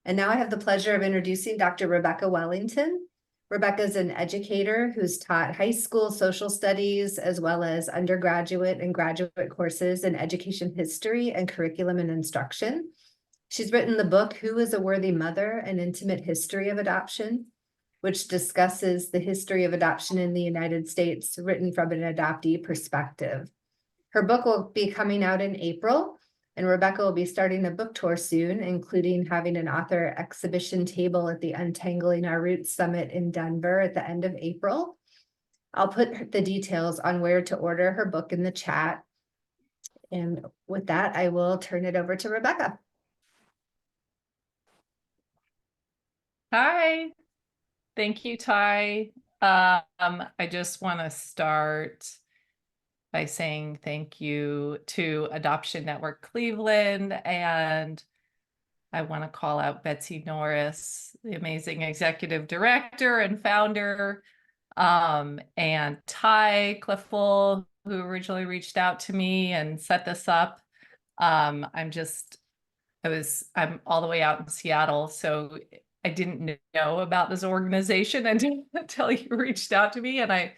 And now I have the pleasure of introducing Dr. Rebecca Wellington. Rebecca is an educator who's taught high school social studies, as well as undergraduate and graduate courses in education history and curriculum and instruction. She's written the book, Who is a Worthy Mother? An Intimate History of Adoption, which discusses the history of adoption in the United States, written from an adoptee perspective. Her book will be coming out in April, and Rebecca will be starting a book tour soon, including having an author exhibition table at the Untangling Our Roots Summit in Denver at the end of April. I'll put the details on where to order her book in the chat. And with that, I will turn it over to Rebecca. Hi, thank you, Ty. I just want to start by saying thank you to Adoption Network Cleveland, and I want to call out Betsy Norris, the amazing executive director and founder, and Ty Cliffel, who originally reached out to me and set this up. I'm all the way out in Seattle, so I didn't know about this organization until you reached out to me, and I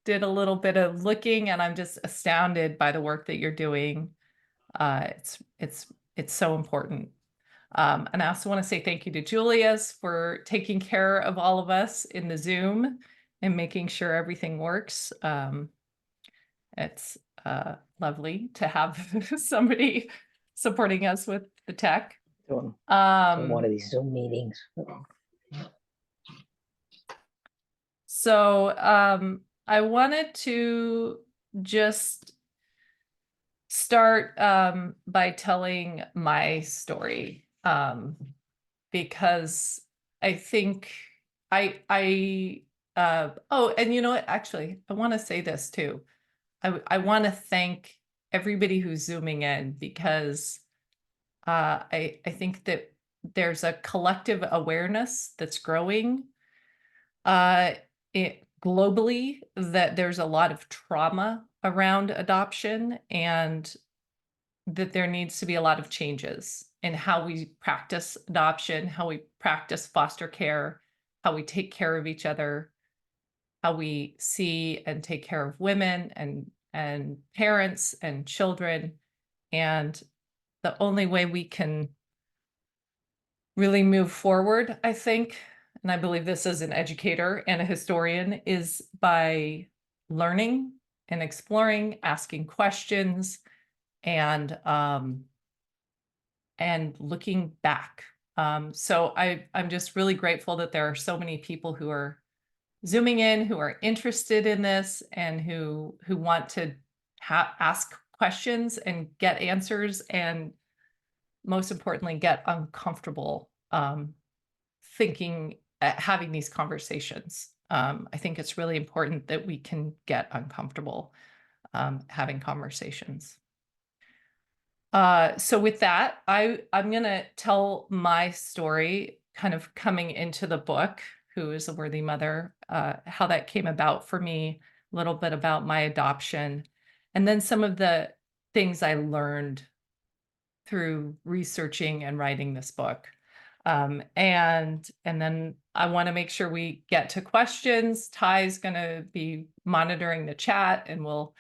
did a little bit of looking, and I'm just astounded by the work that you're doing. It's so important. And I also want to say thank you to Julius for taking care of all of us in the Zoom and making sure everything works. It's lovely to have somebody supporting us with the tech. One of these Zoom meetings. So I wanted to just start by telling my story, because I think oh, and you know what, actually, I want to say this too. I want to thank everybody who's Zooming in, because I think that there's a collective awareness that's growing globally, that there's a lot of trauma around adoption, and that there needs to be a lot of changes in how we practice adoption, how we practice foster care, how we take care of each other, how we see and take care of women and parents and children. And the only way we can really move forward, I think, and I believe this as an educator and a historian, is by learning and exploring, asking questions, and looking back. So I'm just really grateful that there are so many people who are Zooming in, who are interested in this, and who want to ask questions and get answers, and most importantly, get uncomfortable having these conversations. I think it's really important that we can get uncomfortable having conversations. So with that, I'm going to tell my story, kind of coming into the book, Who is a Worthy Mother, how that came about for me, a little bit about my adoption, and then some of the things I learned through researching and writing this book. And then I want to make sure we get to questions. Ty's going to be monitoring the chat, and we'll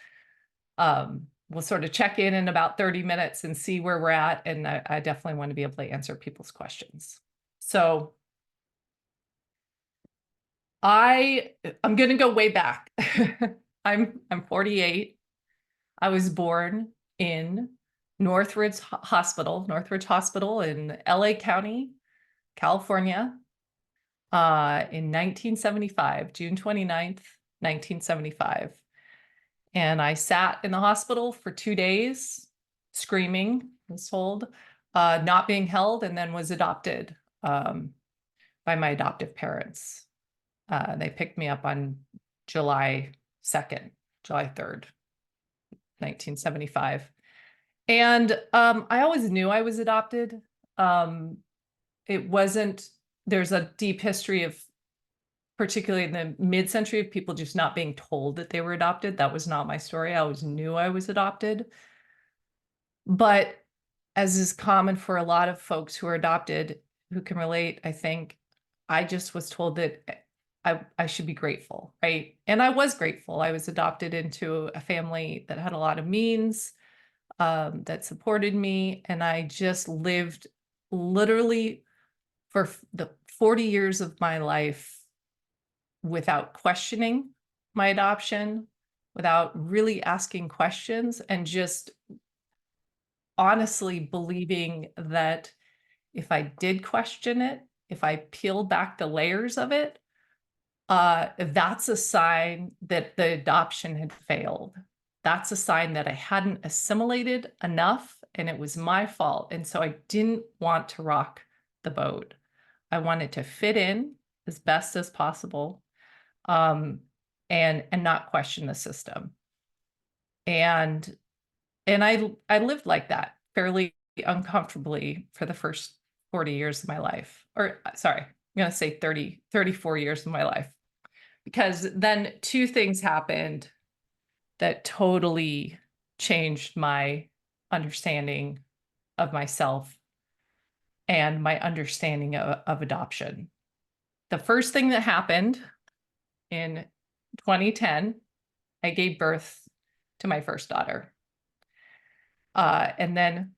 sort of check in about 30 minutes and see where we're at. And I definitely want to be able to answer people's questions. So I'm going to go way back. I'm 48. I was born in Northridge Hospital in LA County, California, in 1975, June 29th, 1975. And I sat in the hospital for 2 days, screaming, was told, not being held, and then was adopted by my adoptive parents. They picked me up on July 3rd, 1975. And I always knew I was adopted. There's a deep history of, particularly in the mid-century, of people just not being told that they were adopted. That was not my story. I always knew I was adopted. But as is common for a lot of folks who are adopted, who can relate, I think. I just was told that I should be grateful, right? And I was grateful. I was adopted into a family that had a lot of means, that supported me, and I just lived literally for the 40 years of my life without questioning my adoption, without really asking questions, and just honestly believing that if I did question it, if I peeled back the layers of it, that's a sign that the adoption had failed. That's a sign that I hadn't assimilated enough and it was my fault. And so I didn't want to rock the boat. I wanted to fit in as best as possible, and not question the system. And I lived like that fairly uncomfortably for the first 40 years of my life. Or sorry, I'm going to say 34 years of my life. Because then two things happened that totally changed my understanding of myself and my understanding of adoption. The first thing that happened in 2010, I gave birth to my first daughter. And then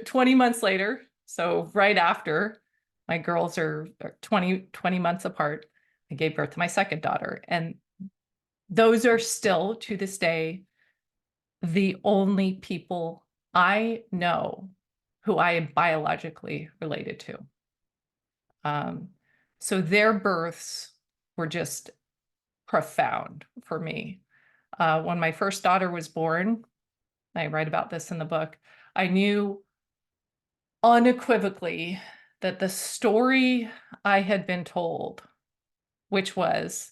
20 months later, so right after, my girls are 20 months apart, I gave birth to my second daughter. And those are still, to this day, the only people I know who I am biologically related to. So their births were just profound for me. When my first daughter was born, I write about this in the book, I knew unequivocally that the story I had been told, which was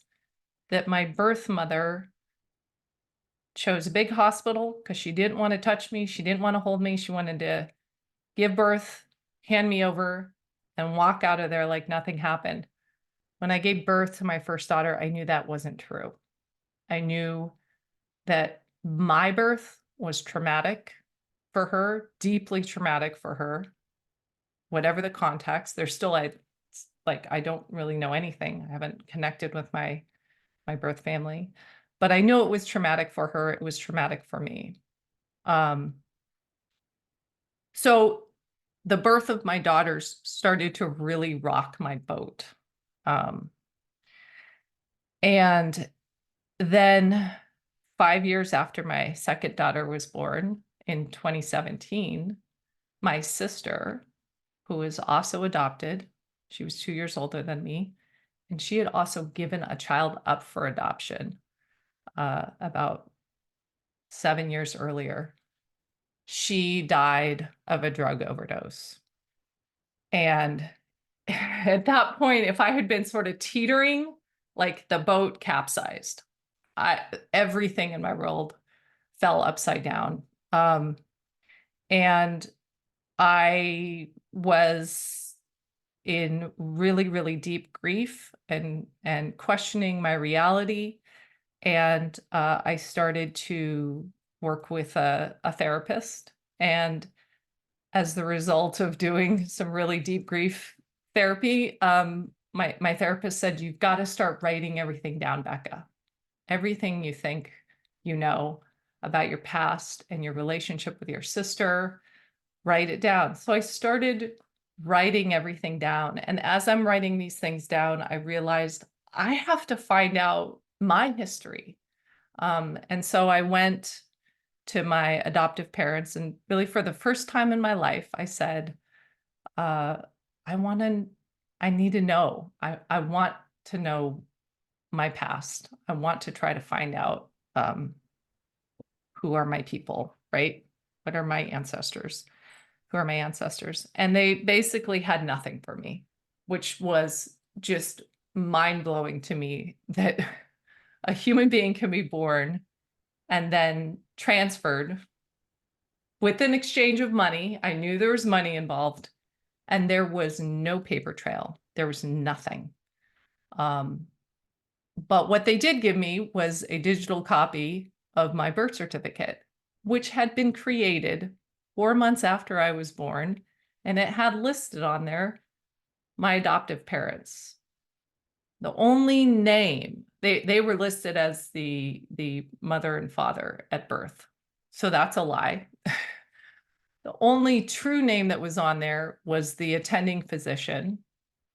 that my birth mother chose a big hospital because she didn't want to touch me, she didn't want to hold me, she wanted to give birth, hand me over, and walk out of there like nothing happened. When I gave birth to my first daughter, I knew that wasn't true. I knew that my birth was traumatic for her, deeply traumatic for her, whatever the context. There's still I don't really know anything. I haven't connected with my birth family, but I know it was traumatic for her. It was traumatic for me. So the birth of my daughters started to really rock my boat. And then 5 years after my second daughter was born in 2017, my sister, who was also adopted, she was 2 years older than me, and she had also given a child up for adoption about 7 years earlier. She died of a drug overdose. And at that point, if I had been sort of teetering, like the boat capsized, everything in my world fell upside down. And I was in really, really deep grief and questioning my reality. And I started to work with a therapist. And as the result of doing some really deep grief therapy, my therapist said, you've got to start writing everything down, Becca. Everything you think you know about your past and your relationship with your sister, write it down. So I started writing everything down. And as I'm writing these things down, I realized I have to find out my history. And so I went to my adoptive parents, and really for the first time in my life, I said, I need to know. I want to know my past. I want to try to find out who are my people, right? What are my ancestors? Who are my ancestors? And they basically had nothing for me, which was just mind-blowing to me that a human being can be born and then transferred with an exchange of money. I knew there was money involved, and there was no paper trail. There was nothing. But what they did give me was a digital copy of my birth certificate, which had been created 4 months after I was born, and it had listed on there my adoptive parents. The only name, they were listed as the mother and father at birth. So that's a lie. The only true name that was on there was the attending physician.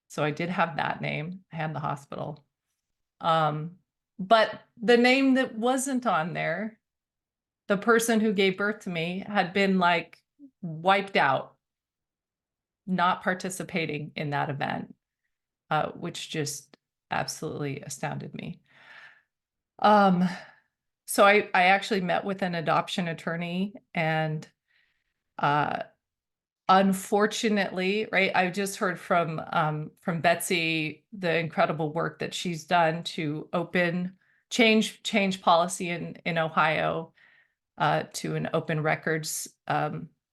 So I did have that name. I had the hospital. But the name that wasn't on there, the person who gave birth to me had been like wiped out, not participating in that event, which just absolutely astounded me. So I actually met with an adoption attorney, and unfortunately, right, I just heard from Betsy the incredible work that she's done to change policy in Ohio to an open records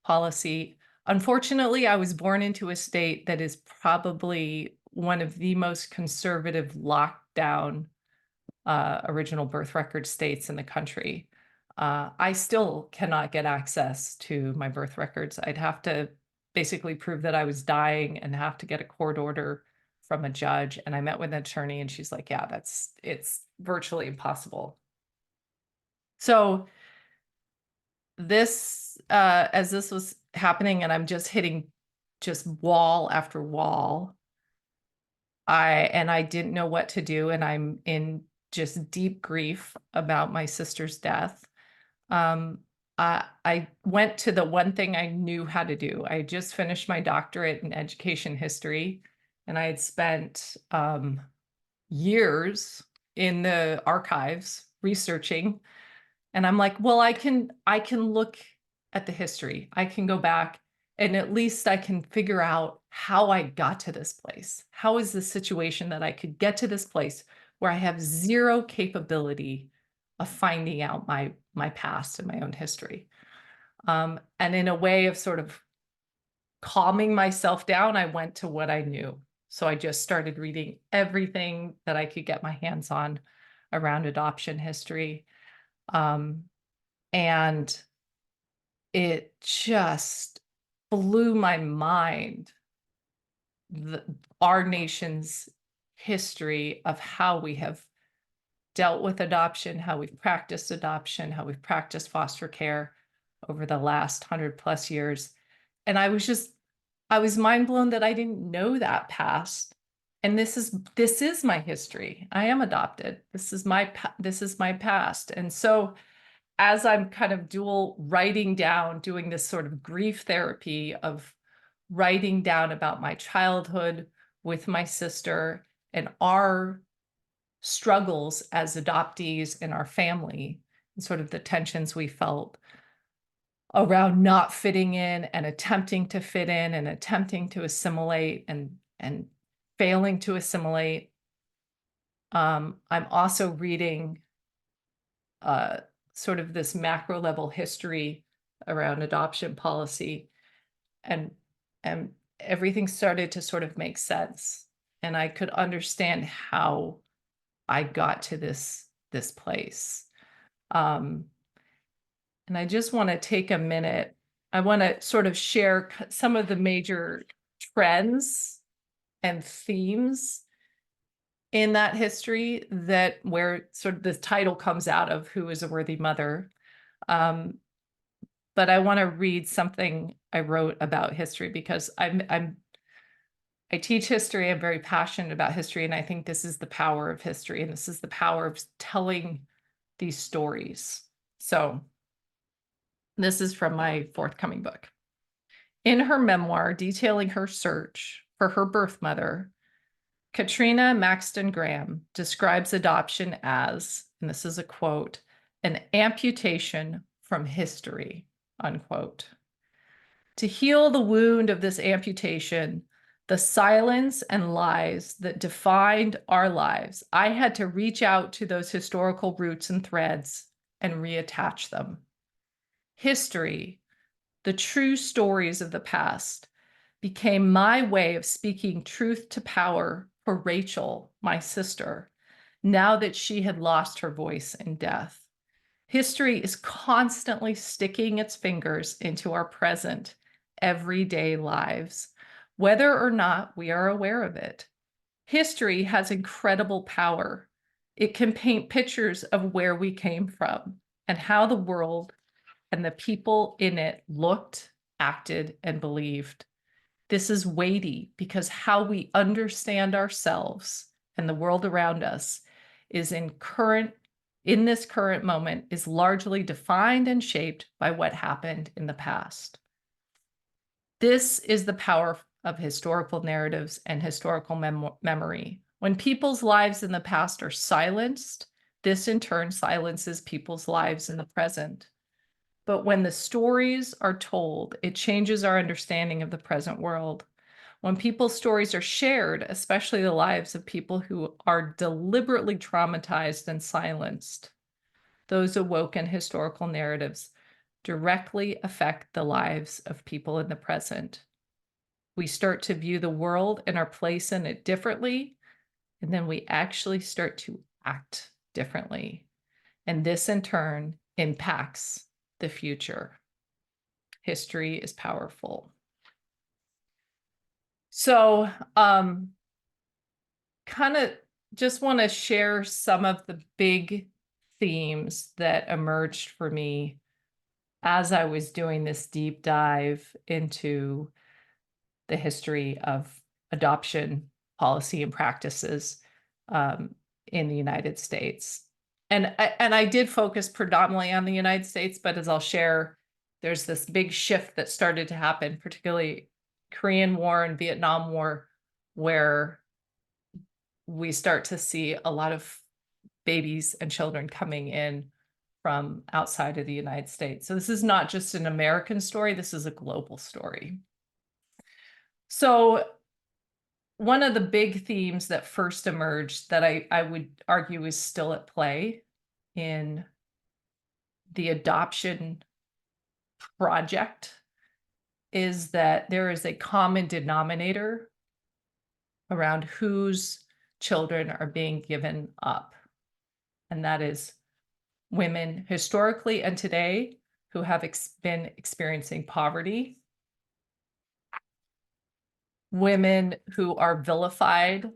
policy. Unfortunately, I was born into a state that is probably one of the most conservative lockdown original birth record states in the country. I still cannot get access to my birth records. I'd have to basically prove that I was dying and have to get a court order from a judge. And I met with an attorney, and she's like, yeah, it's virtually impossible. So this, as this was happening and I'm just hitting just wall after wall, I didn't know what to do, and I'm in just deep grief about my sister's death. I went to the one thing I knew how to do. I just finished my doctorate in education history, and I had spent years in the archives researching. And I'm like, well, I can look at the history. I can go back, and at least I can figure out how I got to this place. How is the situation that I could get to this place where I have zero capability of finding out my past and my own history? And in a way of sort of calming myself down, I went to what I knew. So I just started reading everything that I could get my hands on around adoption history. And it just blew my mind, our nation's history of how we have dealt with adoption, how we've practiced adoption, how we've practiced foster care over the last 100+ years. And I was mind blown that I didn't know that past. And this is my history. I am adopted. This is my past. And so as I'm kind of doing this sort of grief therapy of writing down about my childhood with my sister and our struggles as adoptees in our family, and sort of the tensions we felt around not fitting in and attempting to fit in and attempting to assimilate and failing to assimilate. I'm also reading sort of this macro level history around adoption policy, and everything started to sort of make sense, and I could understand how I got to this place. And I just want to take a minute. I want to sort of share some of the major trends and themes in that history, that where sort of the title comes out of, Who is a Worthy Mother? But I want to read something I wrote about history, because I teach history. I'm very passionate about history, and I think this is the power of history, and this is the power of telling these stories. So this is from my forthcoming book. In her memoir detailing her search for her birth mother, Katrina Maxton Graham describes adoption as, and this is a quote, an amputation from history, unquote. To heal the wound of this amputation, the silence and lies that defined our lives, I had to reach out to those historical roots and threads and reattach them. History, the true stories of the past, became my way of speaking truth to power for Rachel, my sister, now that she had lost her voice in death. History is constantly sticking its fingers into our present, everyday lives, whether or not we are aware of it. History has incredible power. It can paint pictures of where we came from and how the world and the people in it looked, acted, and believed. This is weighty because how we understand ourselves and the world around us is in this current moment is largely defined and shaped by what happened in the past. This is the power of historical narratives and historical memory. When people's lives in the past are silenced, this in turn silences people's lives in the present. But when the stories are told, it changes our understanding of the present world. When people's stories are shared, especially the lives of people who are deliberately traumatized and silenced, those awoken historical narratives directly affect the lives of people in the present. We start to view the world and our place in it differently, and then we actually start to act differently. And this in turn impacts the future. History is powerful. So, kind of just want to share some of the big themes that emerged for me as I was doing this deep dive into the history of adoption policy and practices in the United States. And I did focus predominantly on the United States, but as I'll share, there's this big shift that started to happen, particularly Korean War and Vietnam War, where we start to see a lot of babies and children coming in from outside of the United States. So this is not just an American story, this is a global story. So one of the big themes that first emerged that I would argue is still at play in the adoption project is that there is a common denominator around whose children are being given up. And that is women historically and today who have been experiencing poverty, women who are vilified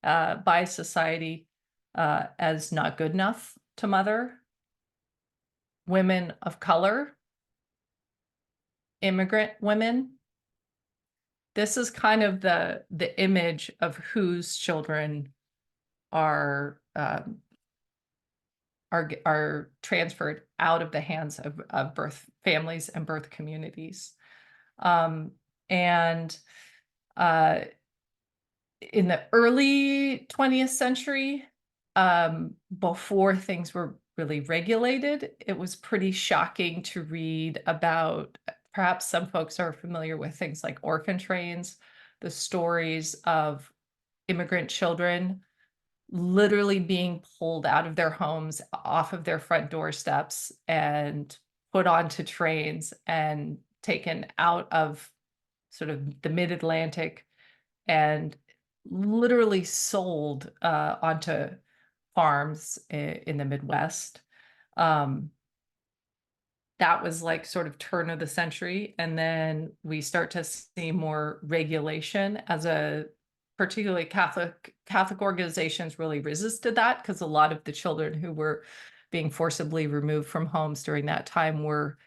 by society as not good enough to mother, women of color, immigrant women. This is kind of the image of whose children are transferred out of the hands of birth families and birth communities. And in the early 20th century, before things were really regulated, it was pretty shocking to read about, perhaps some folks are familiar with things like orphan trains, the stories of immigrant children literally being pulled out of their homes, off of their front doorsteps, and put onto trains and taken out of sort of the mid-Atlantic and literally sold onto farms in the Midwest. That was like sort of turn of the century. And then we start to see more regulation as particularly Catholic organizations really resisted that because a lot of the children who were being forcibly removed from homes during that time were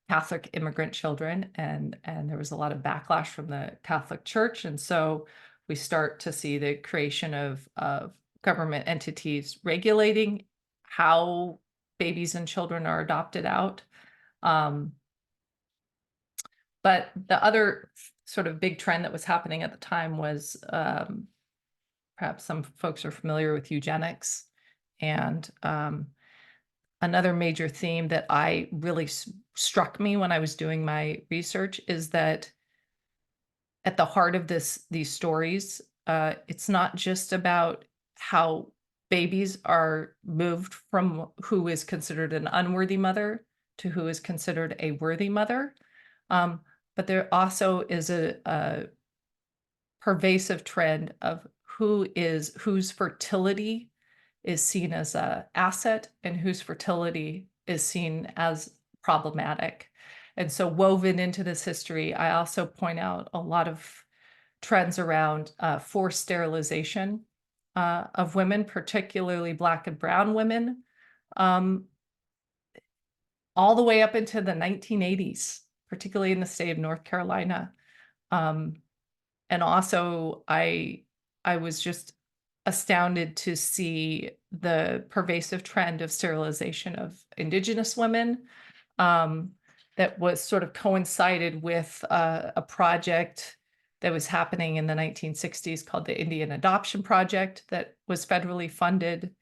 Catholic immigrant children, and there was a lot of backlash from the Catholic Church. And so we start to see the creation of government entities regulating how babies and children are adopted out. But the other sort of big trend that was happening at the time was perhaps some folks are familiar with eugenics. And another major theme that I really struck me when I was doing my research is that at the heart of these stories, it's not just about how babies are moved from who is considered an unworthy mother to who is considered a worthy mother. But there also is a pervasive trend of whose fertility is seen as an asset and whose fertility is seen as problematic. And so woven into this history, I also point out a lot of trends around forced sterilization of women, particularly Black and brown women, all the way up into the 1980s, particularly in the state of North Carolina. And also, I was just astounded to see the pervasive trend of sterilization of Indigenous women, that was sort of coincided with a project that was happening in the 1960s called the Indian Adoption Project that was federally funded.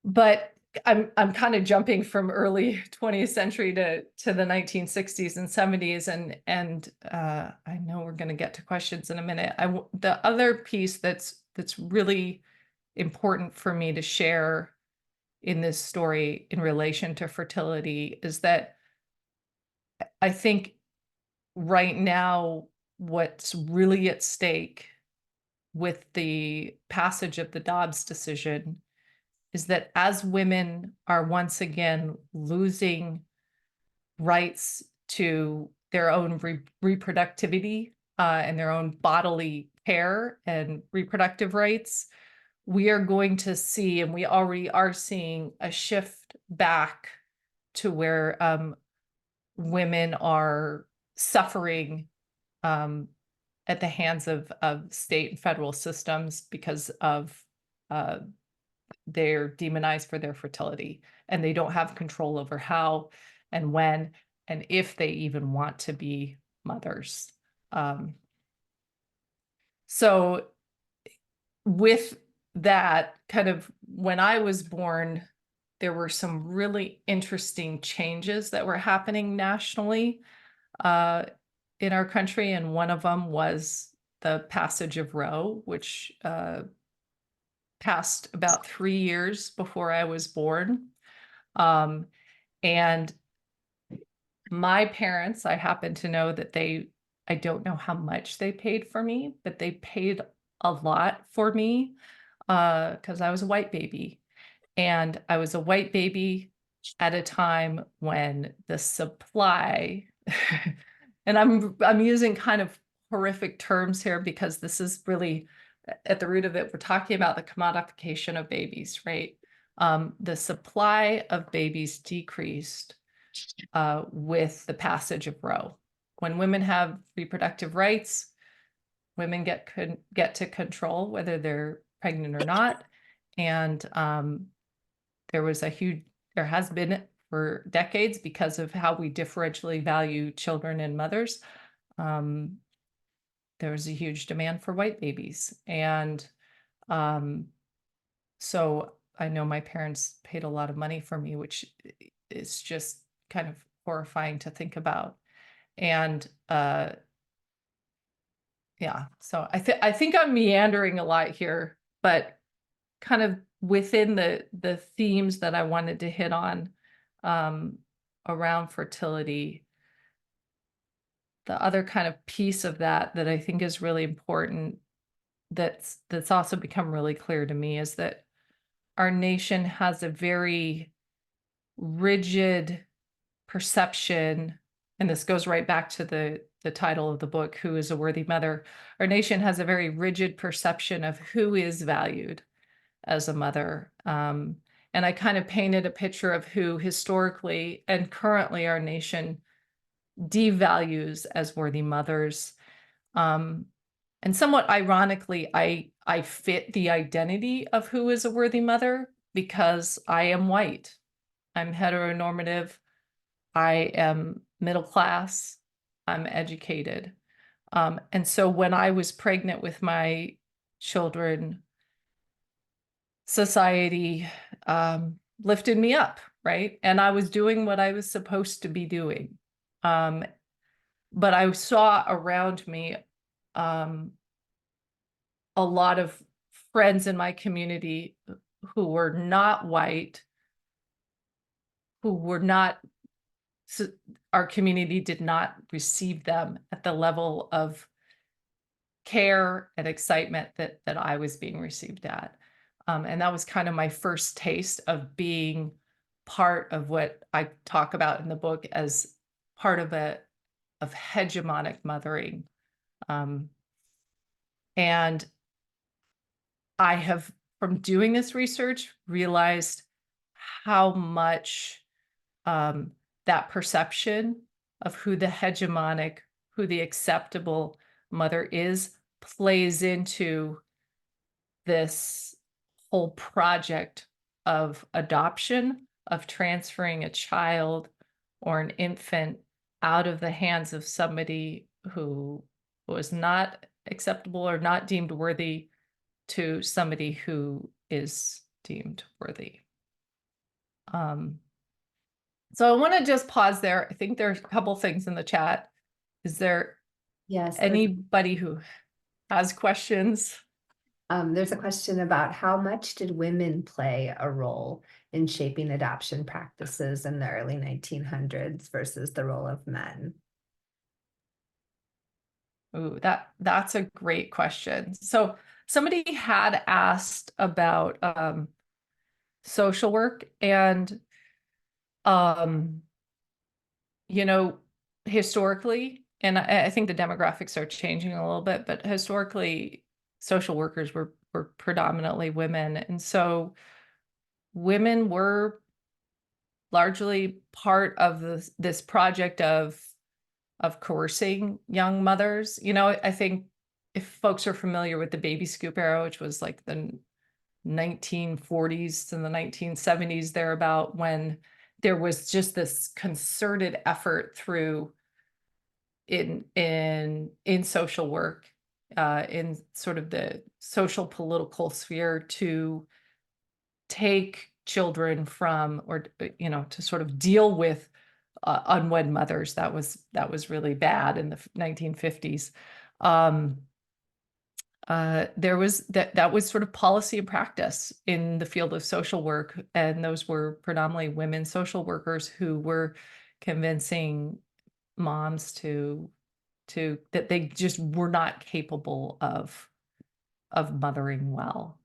But I'm kind of jumping from early 20th century to the 1960s and 70s, and I know we're going to get to questions in a minute. The other piece that's really important for me to share in this story in relation to fertility is that I think right now what's really at stake with the passage of the Dobbs decision is that as women are once again losing rights to their own reproductivity and their own bodily care and reproductive rights, we are going to see, and we already are seeing, a shift back to where women are suffering at the hands of state and federal systems because of they're demonized for their fertility, and they don't have control over how and when and if they even want to be mothers. So with that, kind of when I was born, there were some really interesting changes that were happening nationally in our country, and one of them was the passage of Roe, which passed about 3 years before I was born. And my parents, I happen to know that I don't know how much they paid for me, but they paid a lot for me because I was a white baby. And I was a white baby at a time when the supply, and I'm using kind of horrific terms here because this is really at the root of it, we're talking about the commodification of babies, right? The supply of babies decreased with the passage of Roe. When women have reproductive rights, women get to control whether they're pregnant or not. And there has been for decades, because of how we differentially value children and mothers, there was a huge demand for white babies. And so I know my parents paid a lot of money for me, which is just kind of horrifying to think about. And yeah, so I think I'm meandering a lot here, but kind of within the themes that I wanted to hit on around fertility, the other kind of piece of that I think is really important, that's also become really clear to me, is that our nation has a very rigid perception, and this goes right back to the title of the book, Who is a Worthy Mother? Our nation has a very rigid perception of who is valued as a mother. And I kind of painted a picture of who historically and currently our nation devalues as worthy mothers. And somewhat ironically, I fit the identity of who is a worthy mother because I am white. I'm heteronormative. I am middle class. I'm educated. And so when I was pregnant with my children, society lifted me up, right? And I was doing what I was supposed to be doing. But I saw around me a lot of friends in my community who were not white, who were not, our community did not receive them at the level of care and excitement that I was being received at. And that was kind of my first taste of being part of what I talk about in the book as part of a hegemonic mothering. And I have, from doing this research, realized how much that perception of who the hegemonic, who the acceptable mother is, plays into this whole project of adoption, of transferring a child or an infant out of the hands of somebody who was not acceptable or not deemed worthy to somebody who is deemed worthy. So I want to just pause there. I think there's a couple things in the chat. Is there Yes. anybody who has questions? There's a question about how much did women play a role in shaping adoption practices in the early 1900s versus the role of men? Ooh, that's a great question. So somebody had asked about social work, and you know, historically, and I think the demographics are changing a little bit, but historically, social workers were predominantly women, and so women were largely part of this project of coercing young mothers. You know, I think if folks are familiar with the baby scoop era, which was like the 1940s and the 1970s, thereabout, when there was just this concerted effort through in social work, in sort of the social political sphere, to take children from, or you know, to sort of deal with unwed mothers. That was really bad in the 1950s. There was that was sort of policy and practice in the field of social work, and those were predominantly women social workers who were convincing moms to that they just were not capable of mothering well.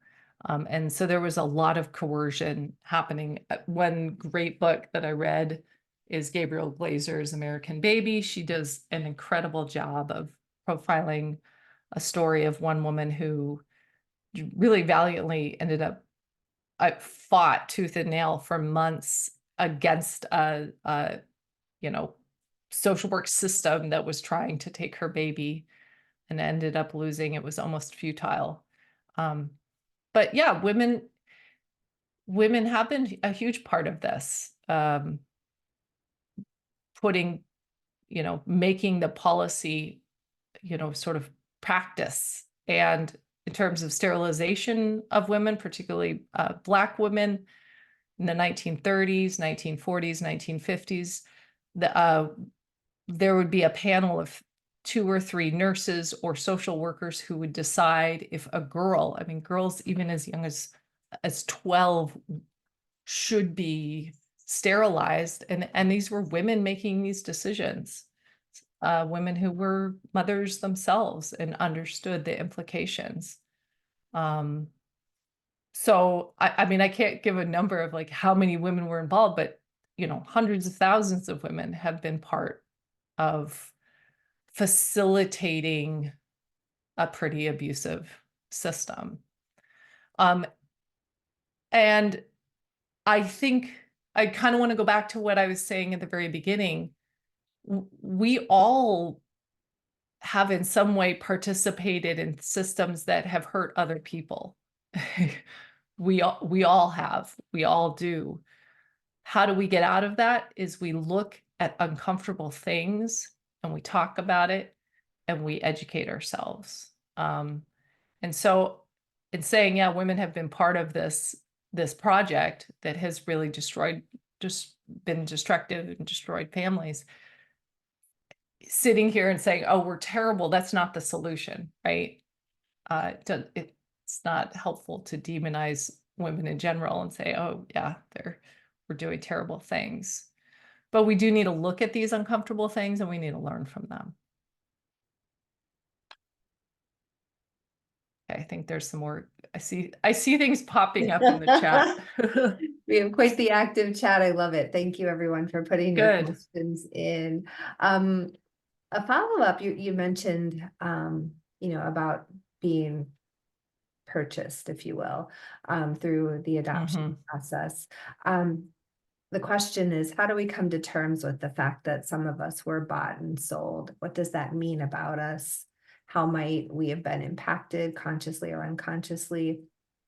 And so there was a lot of coercion happening. One great book that I read is Gabrielle Glazer's American Baby. She does an incredible job of profiling a story of one woman who really valiantly ended up fought tooth and nail for months against a you know, social work system that was trying to take her baby, and ended up losing. It was almost futile. But yeah, women have been a huge part of this, putting, you know, making the policy, you know, sort of practice. And in terms of sterilization of women, particularly Black women in the 1930s, 1940s, 1950s, there would be a panel of 2 or 3 nurses or social workers who would decide if a girl, I mean, girls even as young as 12 should be sterilized. And these were women making these decisions, women who were mothers themselves and understood the implications. So I mean, I can't give a number of like how many women were involved, but you know, hundreds of thousands of women have been part of facilitating a pretty abusive system. And I think I kind of want to go back to what I was saying at the very beginning. We all have in some way participated in systems that have hurt other people. We all have, we all do. How do we get out of that? Is we look at uncomfortable things and we talk about it and we educate ourselves. And so in saying, yeah, women have been part of this project that has really been destructive and destroyed families, sitting here and saying, oh, we're terrible, that's not the solution, right? It's not helpful to demonize women in general and say, oh yeah, we're doing terrible things. But we do need to look at these uncomfortable things and we need to learn from them. Okay, I think there's some more. I see things popping up in the chat. We have quite the active chat. I love it. Thank you everyone for putting your questions in. A follow-up, you mentioned, about being purchased, if you will, through the adoption process. The question is, how do we come to terms with the fact that some of us were bought and sold? What does that mean about us? How might we have been impacted consciously or unconsciously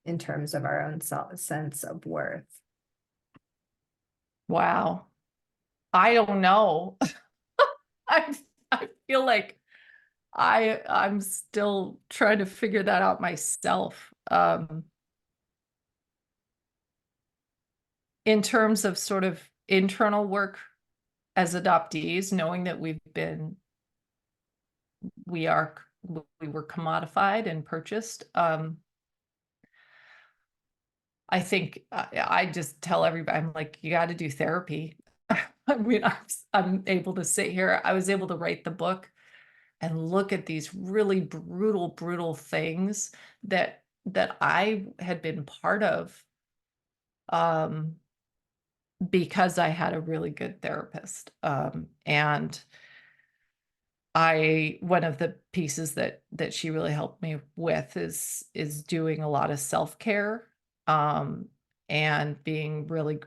in terms of our own sense of worth? Wow. I don't know. I feel like I'm still trying to figure that out myself. In terms of sort of internal work as adoptees, knowing that we were commodified and purchased. I think I just tell everybody, I'm like, you got to do therapy. I mean, I'm able to sit here. I was able to write the book and look at these really brutal things that I had been part of, because I had a really good therapist. And one of the pieces that she really helped me with is doing a lot of self-care, and being really,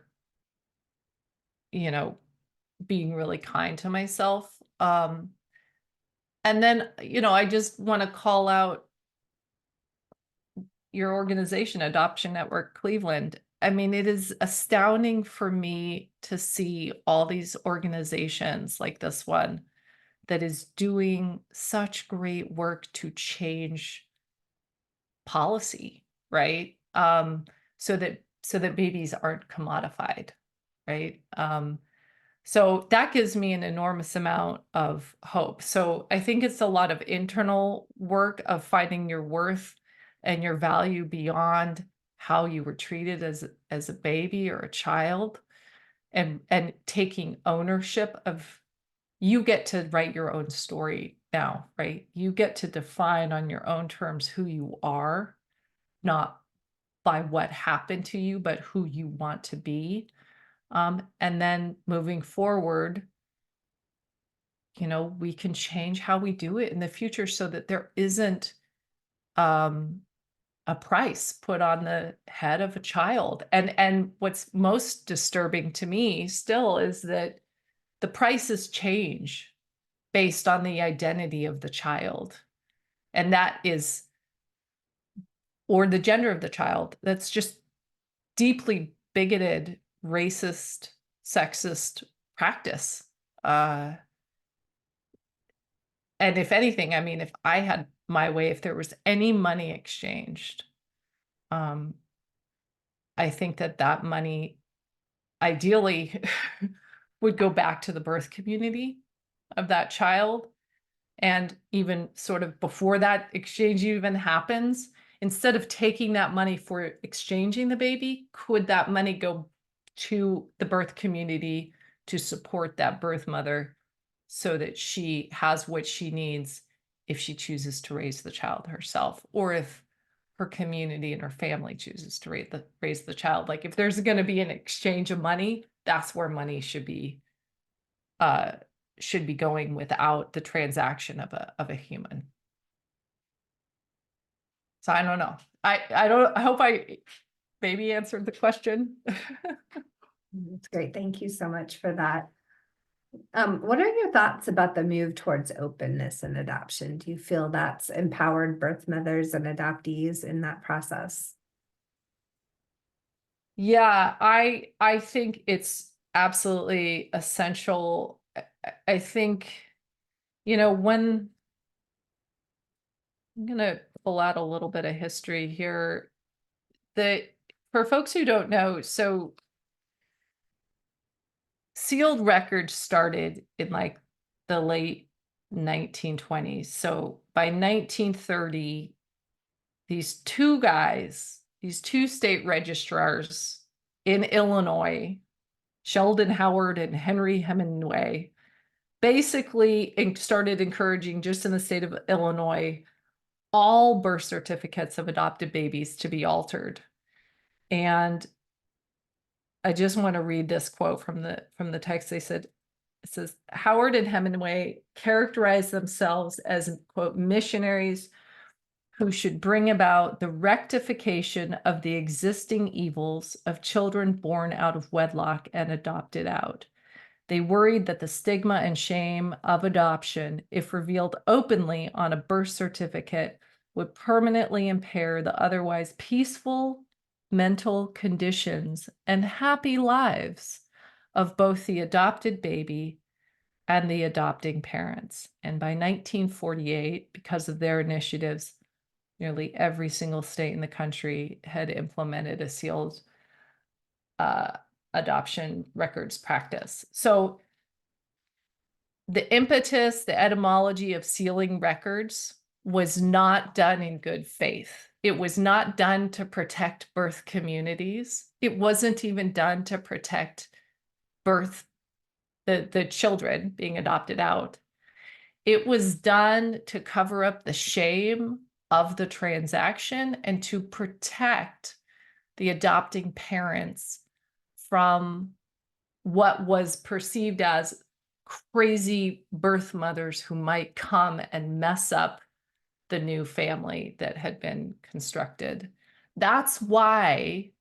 being really kind to myself. And then, I just want to call out your organization, Adoption Network Cleveland. I mean, it is astounding for me to see all these organizations like this one that is doing such great work to change policy, right? So that babies aren't commodified, right? So that gives me an enormous amount of hope. So I think it's a lot of internal work of finding your worth and your value beyond how you were treated as a baby or a child, and taking ownership of, you get to write your own story now, right? You get to define on your own terms who you are, not by what happened to you, but who you want to be. And then moving forward, we can change how we do it in the future so that there isn't a price put on the head of a child. And what's most disturbing to me still is that the prices change based on the identity of the child. And that is, or the gender of the child. That's just deeply bigoted, racist, sexist practice. And if anything, I mean, if I had my way, if there was any money exchanged, I think that money ideally would go back to the birth community of that child. And even sort of before that exchange even happens, instead of taking that money for exchanging the baby, could that money go to the birth community to support that birth mother so that she has what she needs if she chooses to raise the child herself, or if her community and her family chooses to raise the child? Like, if there's going to be an exchange of money, that's where money should be going, without the transaction of a human. So I don't know. I hope I maybe answered the question. That's great. Thank you so much for that. What are your thoughts about the move towards openness in adoption? Do you feel that's empowered birth mothers and adoptees in that process? Yeah, I think it's absolutely essential. I think, when I'm gonna pull out a little bit of history here, that for folks who don't know, so sealed records started in like the late 1920s. So by 1930, these two guys, these two state registrars in Illinois, Sheldon Howard and Henry Hemingway, basically started encouraging, just in the state of Illinois, all birth certificates of adopted babies to be altered. And I just want to read this quote from the text. They said, it says Howard and Hemingway characterized themselves as, quote, missionaries who should bring about the rectification of the existing evils of children born out of wedlock and adopted out. They worried that the stigma and shame of adoption, if revealed openly on a birth certificate, would permanently impair the otherwise peaceful mental conditions and happy lives of both the adopted baby and the adopting parents. And by 1948, because of their initiatives, nearly every single state in the country had implemented a sealed adoption records practice. So the impetus, the etymology of sealing records was not done in good faith. It was not done to protect birth communities. It wasn't even done to protect the children being adopted out. It was done to cover up the shame of the transaction and to protect the adopting parents from what was perceived as crazy birth mothers who might come and mess up the new family that had been constructed. That's why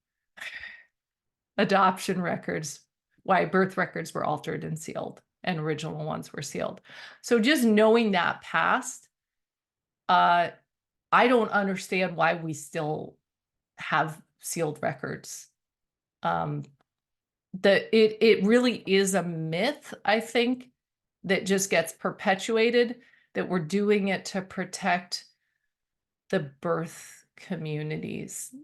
adoption records, why birth records were altered and sealed and original ones were sealed. So just knowing that past, I don't understand why we still have sealed records. It really is a myth, I think, that just gets perpetuated, that we're doing it to protect the birth communities.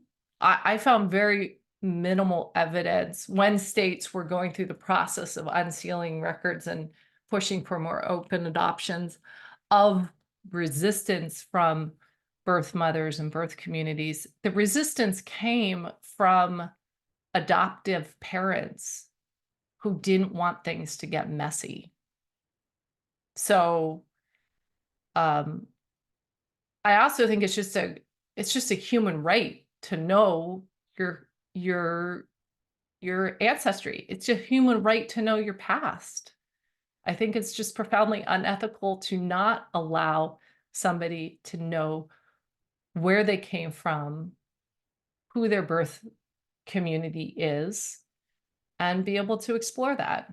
I found very minimal evidence when states were going through the process of unsealing records and pushing for more open adoptions of resistance from birth mothers and birth communities. The resistance came from adoptive parents who didn't want things to get messy. So I also think it's just a human right to know your ancestry. It's a human right to know your past. I think it's just profoundly unethical to not allow somebody to know where they came from, who their birth community is, and be able to explore that.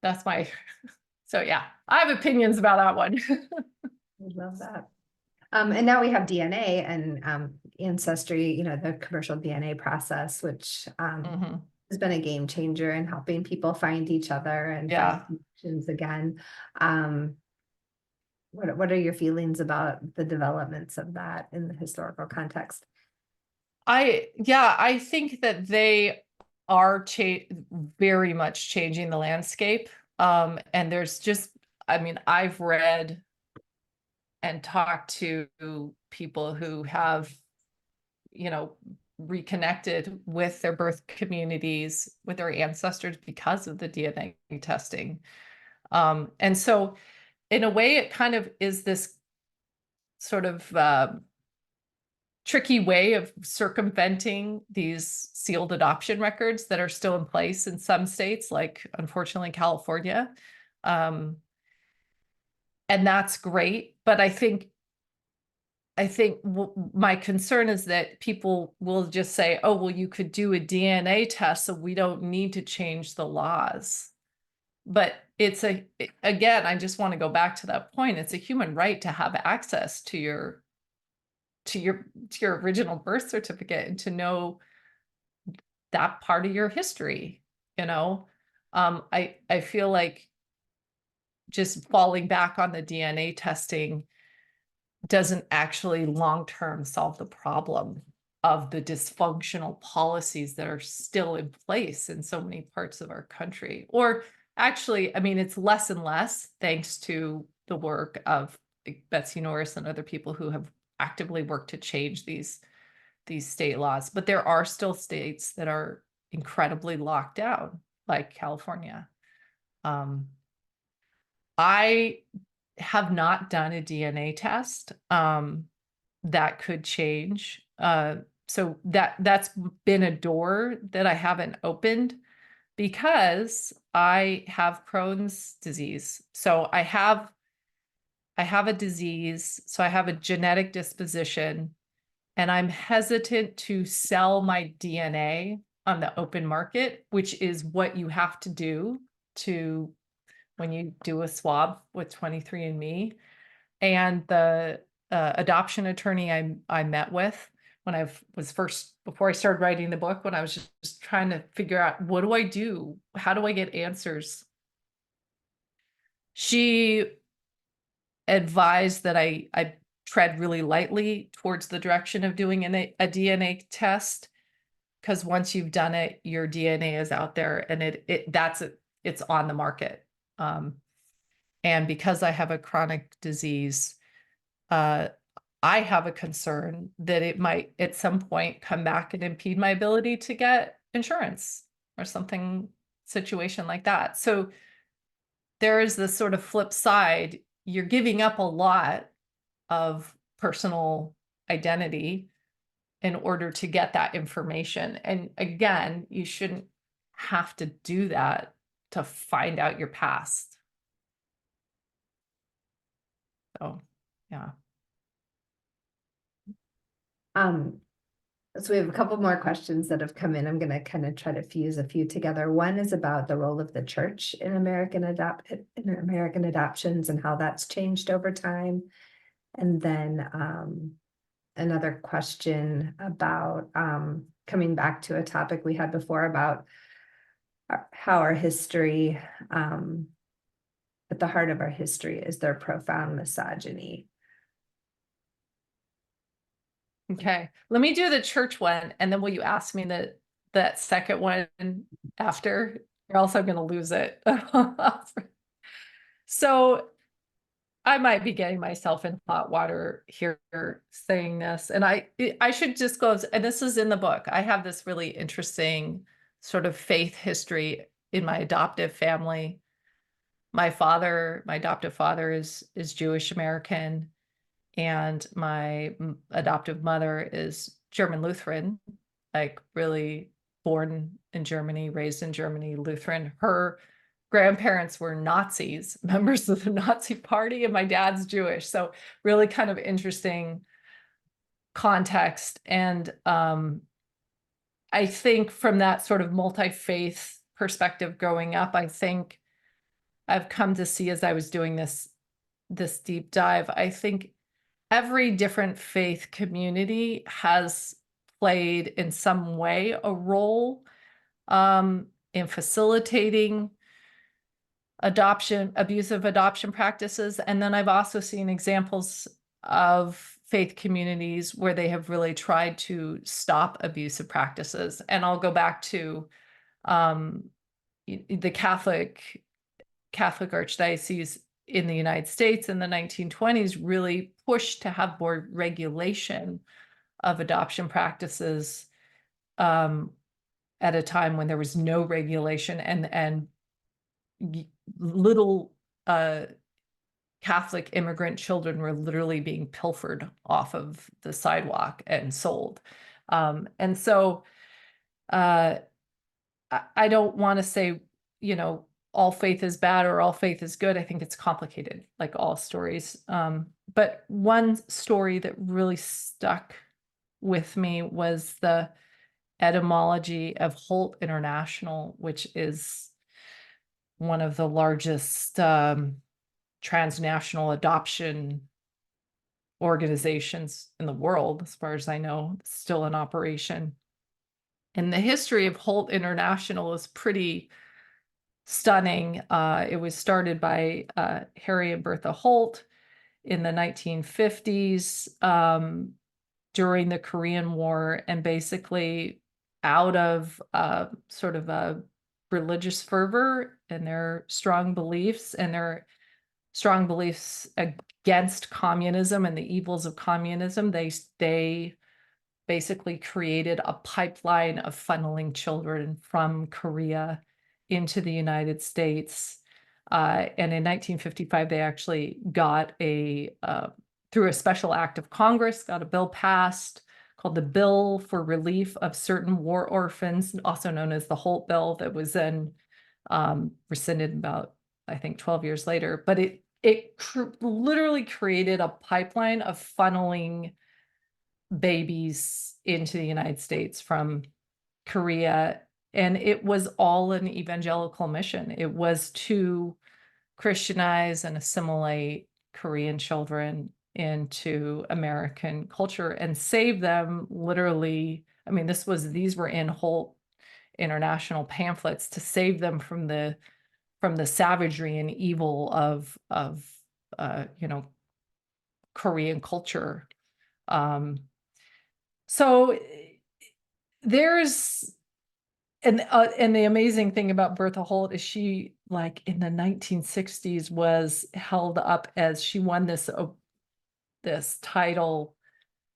That's my, so yeah, I have opinions about that one. I love that. And now we have DNA and ancestry, the commercial DNA process, which Mhm. has been a game changer in helping people find each other and Yeah. find connections again. What are your feelings about the developments of that in the historical context? I think that they are very much changing the landscape. And there's just, I've read and talked to people who have, reconnected with their birth communities, with their ancestors because of the DNA testing. And so in a way, it kind of is this sort of tricky way of circumventing these sealed adoption records that are still in place in some states, like unfortunately California. And that's great. But I think my concern is that people will just say, oh, well, you could do a DNA test, so we don't need to change the laws. But again, I just want to go back to that point. It's a human right to have access to your original birth certificate and to know that part of your history. I feel like just falling back on the DNA testing doesn't actually long-term solve the problem of the dysfunctional policies that are still in place in so many parts of our country. Or actually, it's less and less thanks to the work of Betsy Norris and other people who have actively worked to change these state laws. But there are still states that are incredibly locked down, like California. I have not done a DNA test. That could change. So that's been a door that I haven't opened because I have Crohn's disease. So I have a disease, so I have a genetic disposition, and I'm hesitant to sell my DNA on the open market, which is what you have to do to when you do a swab with 23andMe. And the adoption attorney I met with when before I started writing the book, when I was just trying to figure out, what do I do? How do I get answers? She advised that I tread really lightly towards the direction of doing a DNA test, because once you've done it, your DNA is out there and it's on the market. And because I have a chronic disease, I have a concern that it might at some point come back and impede my ability to get insurance or something situation like that. So there is this sort of flip side. You're giving up a lot of personal identity in order to get that information. And again, you shouldn't have to do that to find out your past. So, yeah. So we have a couple more questions that have come in. I'm going to kind of try to fuse a few together. One is about the role of the church in American adoptions and how that's changed over time. And then another question about coming back to a topic we had before about how our history, at the heart of our history is their profound misogyny. Okay, let me do the church one, and then will you ask me that second one after, or else I'm going to lose it. So I might be getting myself in hot water here saying this, and I should just go, and this is in the book. I have this really interesting sort of faith history in my adoptive family. My adoptive father is Jewish American, and my adoptive mother is German Lutheran, like really born in Germany, raised in Germany, Lutheran. Her grandparents were Nazis, members of the Nazi party, and my dad's Jewish. So really kind of interesting context. And I think from that sort of multi-faith perspective growing up, I think I've come to see, as I was doing this deep dive, I think every different faith community has played in some way a role in facilitating abusive adoption practices. And then I've also seen examples of faith communities where they have really tried to stop abusive practices. And I'll go back to the Catholic Archdiocese in the United States in the 1920s really pushed to have more regulation of adoption practices at a time when there was no regulation, and little Catholic immigrant children were literally being pilfered off of the sidewalk and sold. And so I don't want to say, all faith is bad or all faith is good. I think it's complicated, like all stories. But one story that really stuck with me was the etymology of Holt International, which is one of the largest transnational adoption organizations in the world, as far as I know, still in operation. And the history of Holt International is pretty stunning. It was started by Harry and Bertha Holt in the 1950s during the Korean War, and basically out of sort of a religious fervor and their strong beliefs against communism and the evils of communism, they basically created a pipeline of funneling children from Korea into the United States. And in 1955, they actually got through a special act of Congress, got a bill passed called the Bill for Relief of Certain War Orphans, also known as the Holt Bill, that was then rescinded about, I think, 12 years later. But it literally created a pipeline of funneling babies into the United States from Korea. And it was all an evangelical mission. It was to Christianize and assimilate Korean children into American culture and save them literally. I mean, these were in Holt international pamphlets to save them from the savagery and evil of Korean culture. So there's and the amazing thing about Bertha Holt is she, like, in the 1960s was held up as she won this title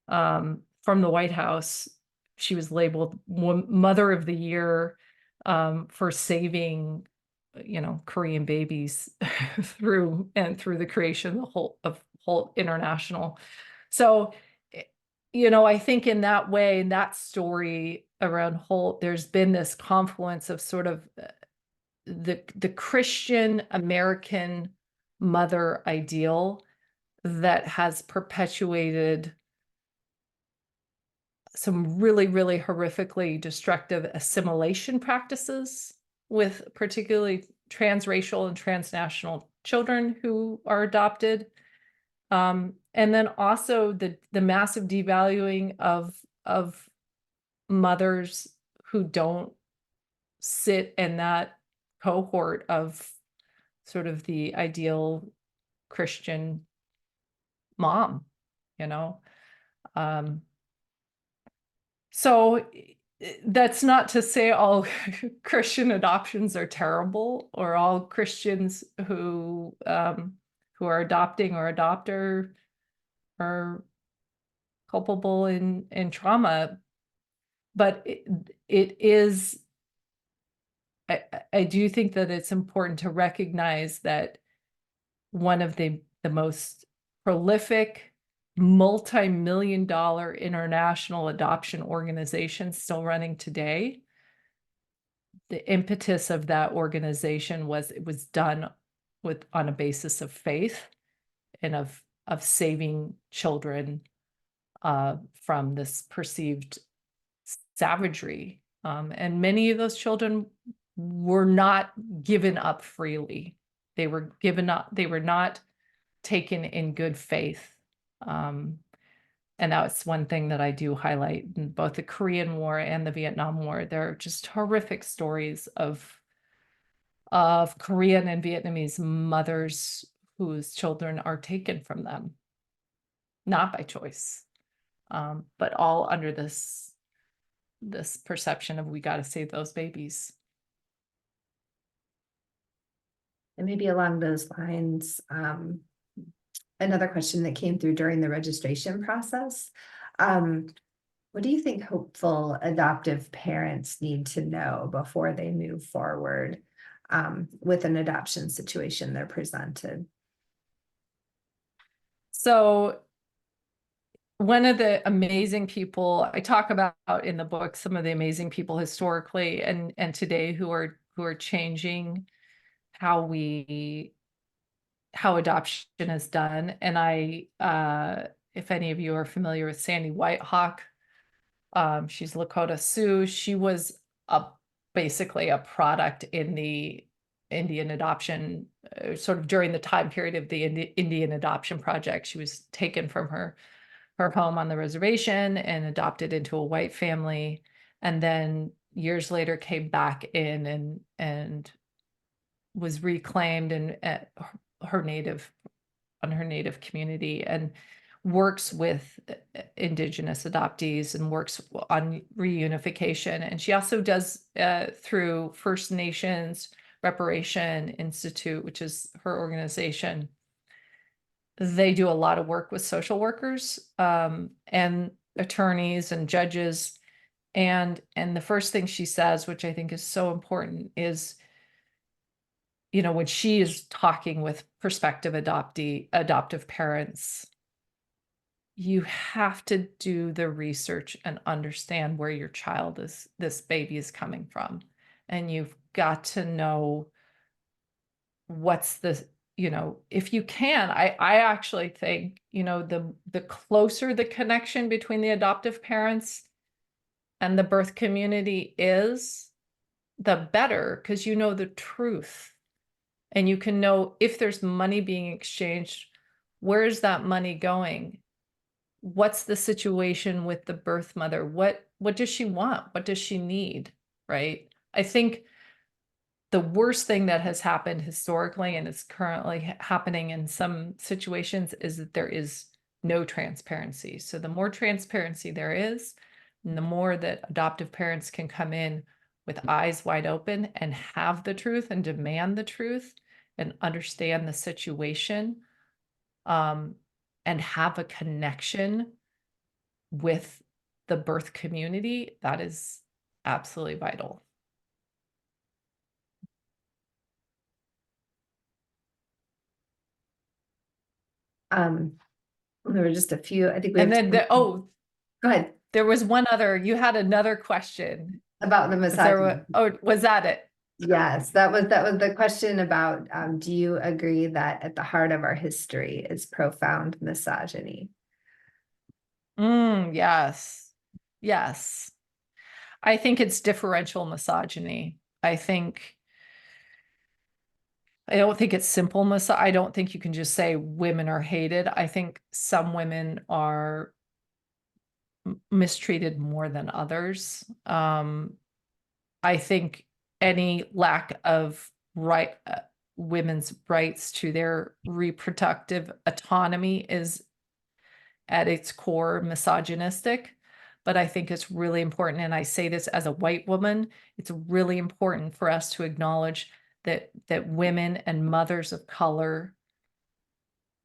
from the White House. She was labeled Mother of the Year for saving, Korean babies through the creation of Holt International. So, I think in that way, in that story around Holt, there's been this confluence of sort of the Christian American mother ideal that has perpetuated some really, really horrifically destructive assimilation practices with particularly transracial and transnational children who are adopted. And then also the massive devaluing of mothers who don't sit in that cohort of sort of the ideal Christian mom, you know. So that's not to say all Christian adoptions are terrible, or all Christians who are adopting or adopter are culpable in trauma. But it is, I do think that it's important to recognize that one of the most prolific multi-million-dollar international adoption organizations still running today, the impetus of that organization was it was done on a basis of faith and of saving children from this perceived savagery. And many of those children were not given up freely. They were given up, they were not taken in good faith. And that's one thing that I do highlight in both the Korean War and the Vietnam War. There are just horrific stories of Korean and Vietnamese mothers whose children are taken from them, not by choice, but all under this perception of we got to save those babies. And maybe along those lines, another question that came through during the registration process. What do you think hopeful adoptive parents need to know before they move forward with an adoption situation they're presented? So one of the amazing people I talk about in the book, some of the amazing people historically and today who are changing how adoption is done. And if any of you are familiar with Sandy Whitehawk, she's Lakota Sioux. She was basically a product in the Indian adoption, sort of during the time period of the Indian adoption project. She was taken from her home on the reservation and adopted into a white family, and then years later came back in and was reclaimed and her native community, and works with Indigenous adoptees and works on reunification. And she also does through First Nations Reparation Institute, which is her organization. They do a lot of work with social workers and attorneys and judges. And the first thing she says, which I think is so important, is, when she is talking with prospective adoptive parents, you have to do the research and understand where your child is, this baby is coming from. And you've got to know what's the, if you can, I actually think, the closer the connection between the adoptive parents and the birth community is, the better, because you know the truth. And you can know if there's money being exchanged, where is that money going? What's the situation with the birth mother? What does she want? What does she need? Right? I think the worst thing that has happened historically, and is currently happening in some situations, is that there is no transparency. So the more transparency there is, and the more that adoptive parents can come in with eyes wide open and have the truth and demand the truth and understand the situation, and have a connection with the birth community, that is absolutely vital. There were just a few, I think we And have. then Go ahead. there was one other, you had another question. About the misogyny. Was that it? Yes, that was the question about, do you agree that at the heart of our history is profound misogyny? Yes. Yes. I think it's differential misogyny. I don't think it's simple I don't think you can just say women are hated. I think some women are mistreated more than others. I think any lack of women's rights to their reproductive autonomy is at its core misogynistic. But I think it's really important, and I say this as a white woman, it's really important for us to acknowledge that women and mothers of color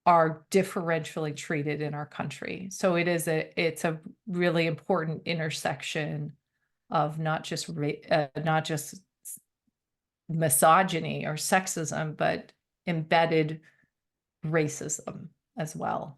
are differentially treated in our country. So it's a really important intersection of not just misogyny or sexism, but embedded racism as well.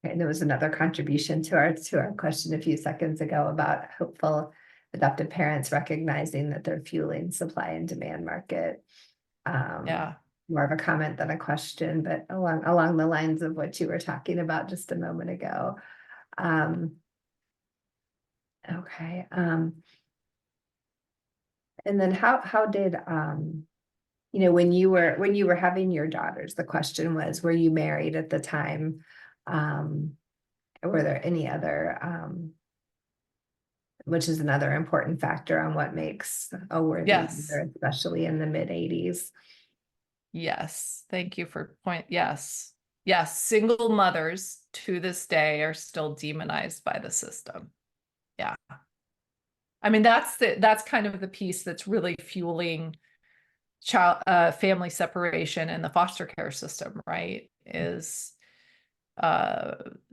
Okay, and there was another contribution to our question a few seconds ago about hopeful adoptive parents recognizing that they're fueling supply and demand market. Yeah. More of a comment than a question, but along the lines of what you were talking about just a moment ago. Okay. And then how did when you were having your daughters, the question was, were you married at the time? Were there any other which is another important factor on what makes a worthy mother, especially in the mid-80s. Yes, thank you for point. Yes, single mothers to this day are still demonized by the system. Yeah, I mean that's kind of the piece that's really fueling family separation in the foster care system, right? Is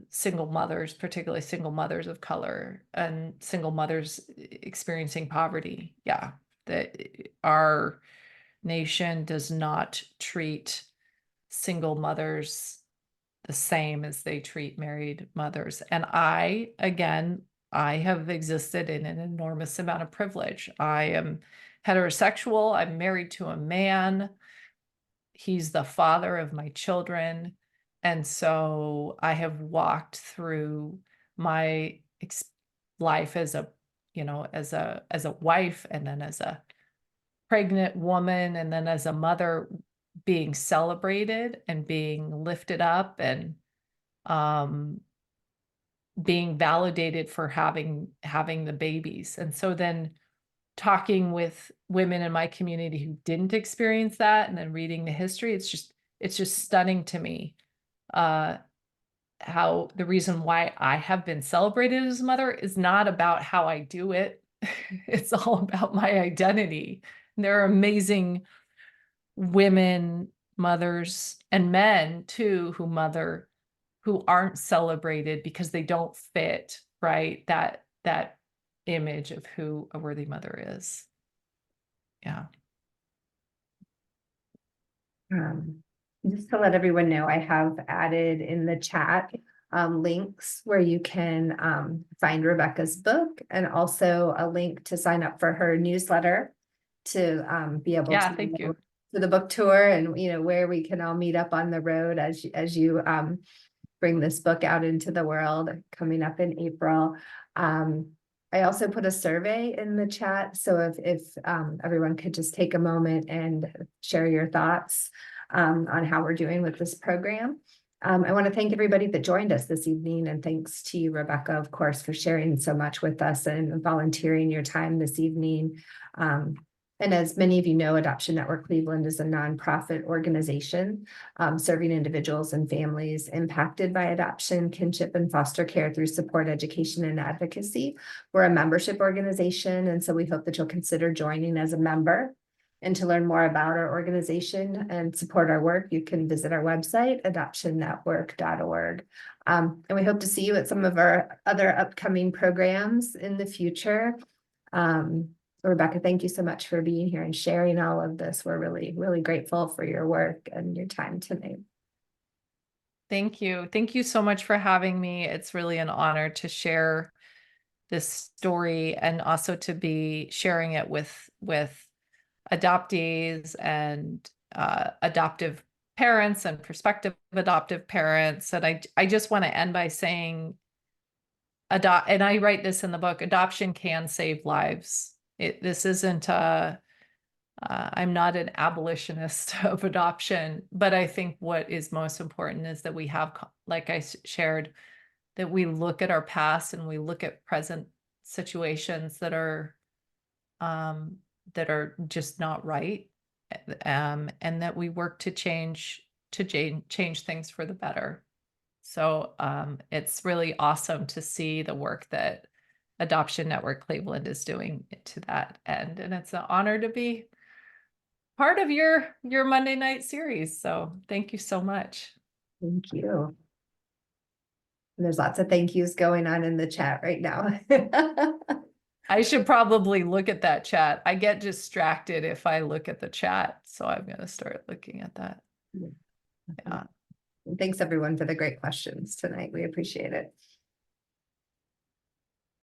single mothers, particularly single mothers of color and single mothers experiencing poverty. Yeah, that our nation does not treat single mothers the same as they treat married mothers. And I have existed in an enormous amount of privilege. I am heterosexual. I'm married to a man. He's the father of my children. And so I have walked through my life as a wife, and then as a pregnant woman, and then as a mother, being celebrated and being lifted up, and being validated for having the babies. And so then talking with women in my community who didn't experience that, and then reading the history, it's just stunning to me how the reason why I have been celebrated as a mother is not about how I do it. It's all about my identity. And there are amazing women, mothers, and men too, who aren't celebrated because they don't fit, right? That image of who a worthy mother is. Yeah. Just to let everyone know, I have added in the chat links where you can find Rebecca's book, and also a link to sign up for her newsletter to be able Yeah, to thank you. for the book tour, and where we can all meet up on the road as you bring this book out into the world coming up in April. I also put a survey in the chat, so if everyone could just take a moment and share your thoughts on how we're doing with this program. I want to thank everybody that joined us this evening, and thanks to you, Rebecca, of course, for sharing so much with us and volunteering your time this evening. And as many of you know, Adoption Network Cleveland is a nonprofit organization serving individuals and families impacted by adoption, kinship, and foster care through support, education, and advocacy. We're a membership organization, and so we hope that you'll consider joining as a member. And to learn more about our organization and support our work, you can visit our website, adoptionnetwork.org. And we hope to see you at some of our other upcoming programs in the future. Rebecca, thank you so much for being here and sharing all of this. We're really, really grateful for your work and your time tonight. Thank you. Thank you so much for having me. It's really an honor to share this story, and also to be sharing it with adoptees and adoptive parents and prospective adoptive parents. And I just want to end by saying, and I write this in the book, adoption can save lives. This isn't I'm not an abolitionist of adoption, but I think what is most important is that we have, like I shared, that we look at our past and we look at present situations that are just not right, and that we work to change things for the better. So it's really awesome to see the work that Adoption Network Cleveland is doing to that end, and it's an honor to be part of your Monday night series. So thank you so much. Thank you. And there's lots of thank yous going on in the chat right now. I should probably look at that chat. I get distracted if I look at the chat, so I'm going to start looking at that. Yeah. Thanks everyone for the great questions tonight. We appreciate it.